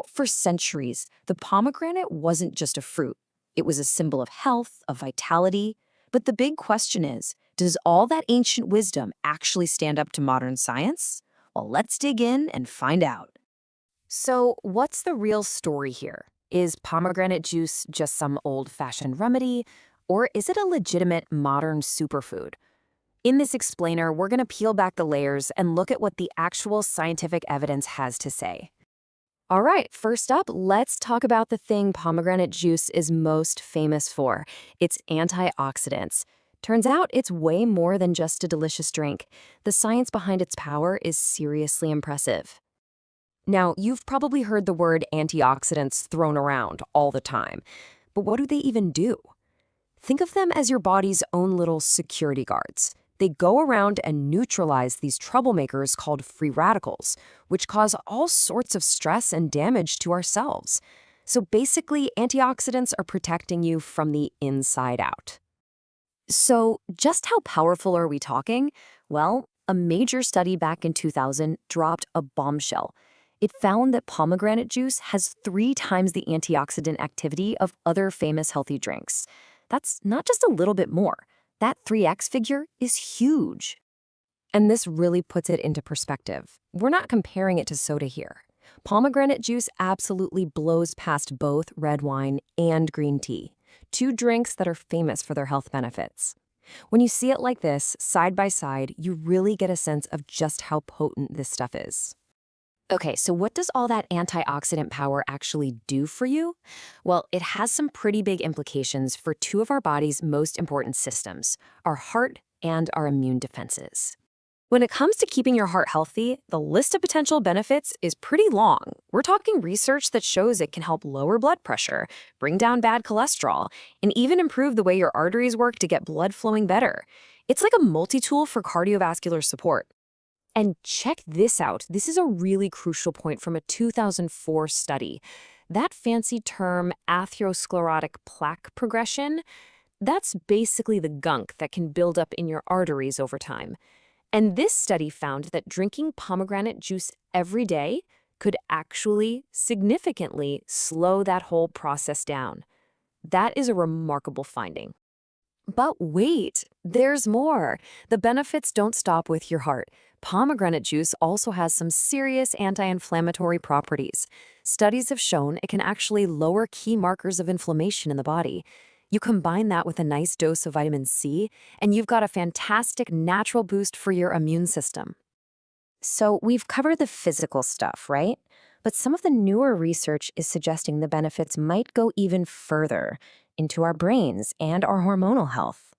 For centuries, the pomegranate wasn't just a fruit. It was a symbol of health, of vitality. But the big question is, does all that ancient wisdom actually stand up to modern science? Well, let's dig in and find out. So, what's the real story here? Is pomegranate juice just some old-fashioned remedy, or is it a legitimate modern superfood? In this explainer, we're going to peel back the layers and look at what the actual scientific evidence has to say. All right, first up, let's talk about the thing pomegranate juice is most famous for. Its antioxidants. Turns out it's way more than just a delicious drink. The science behind its power is seriously impressive. Now, you've probably heard the word antioxidants thrown around all the time. But what do they even do? Think of them as your body's own little security guards. They go around and neutralize these troublemakers called free radicals, which cause all sorts of stress and damage to our cells. So basically, antioxidants are protecting you from the inside out. So just how powerful are we talking? Well, a major study back in 2000 dropped a bombshell. It found that pomegranate juice has 3 times the antioxidant activity of other famous healthy drinks. That's not just a little bit more. That 3x figure is huge. And this really puts it into perspective. We're not comparing it to soda here. Pomegranate juice absolutely blows past both red wine and green tea, 2 drinks that are famous for their health benefits. When you see it like this, side by side, you really get a sense of just how potent this stuff is. Okay, so what does all that antioxidant power actually do for you? Well, it has some pretty big implications for 2 of our body's most important systems, our heart and our immune defenses. When it comes to keeping your heart healthy, the list of potential benefits is pretty long. We're talking research that shows it can help lower blood pressure, bring down bad cholesterol, and even improve the way your arteries work to get blood flowing better. It's like a multi-tool for cardiovascular support. And check this out. This is a really crucial point from a 2004 study. That fancy term, atherosclerotic plaque progression, that's basically the gunk that can build up in your arteries over time. And this study found that drinking pomegranate juice every day could actually significantly slow that whole process down. That is a remarkable finding. But wait, there's more. The benefits don't stop with your heart. Pomegranate juice also has some serious anti-inflammatory properties. Studies have shown it can actually lower key markers of inflammation in the body. You combine that with a nice dose of vitamin C, and you've got a fantastic natural boost for your immune system. So we've covered the physical stuff, right? But some of the newer research is suggesting the benefits might go even further into our brains and our hormonal health.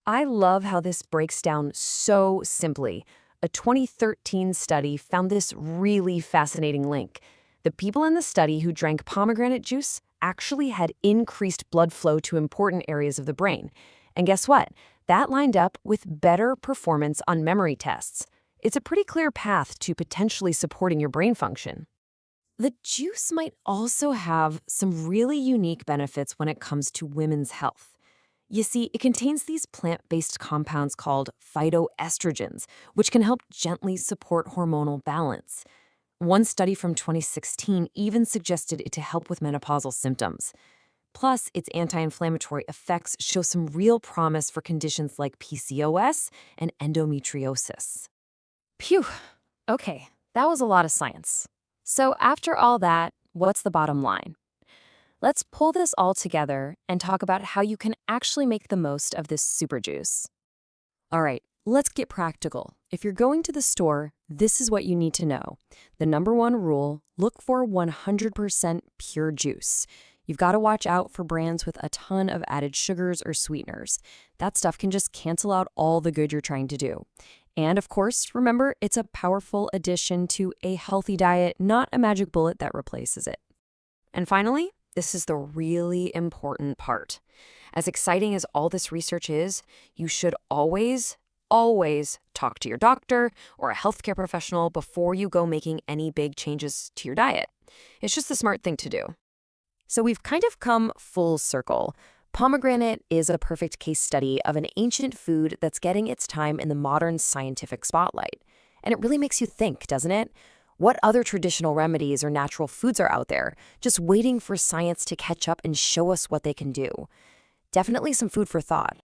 I love how this breaks down so simply. A 2013 study found this really fascinating link. The people in the study who drank pomegranate juice actually had increased blood flow to important areas of the brain. And guess what? That lined up with better performance on memory tests. It's a pretty clear path to potentially supporting your brain function. The juice might also have some really unique benefits when it comes to women's health. You see, it contains these plant-based compounds called phytoestrogens, which can help gently support hormonal balance. One study from 2016 even suggested it to help with menopausal symptoms. Plus, its anti-inflammatory effects show some real promise for conditions like PCOS and endometriosis. Phew, okay, that was a lot of science. So after all that, what's the bottom line? Let's pull this all together and talk about how you can actually make the most of this super juice. All right, let's get practical. If you're going to the store, this is what you need to know. The #1 rule, look for 100% pure juice. You've got to watch out for brands with a ton of added sugars or sweeteners. That stuff can just cancel out all the good you're trying to do. And of course, remember, it's a powerful addition to a healthy diet, not a magic bullet that replaces it. And finally, this is the really important part. As exciting as all this research is, you should always talk to your doctor or a healthcare professional before you go making any big changes to your diet. It's just the smart thing to do. So we've kind of come full circle. Pomegranate is a perfect case study of an ancient food that's getting its time in the modern scientific spotlight. And it really makes you think, doesn't it? What other traditional remedies or natural foods are out there, just waiting for science to catch up and show us what they can do? Definitely some food for thought.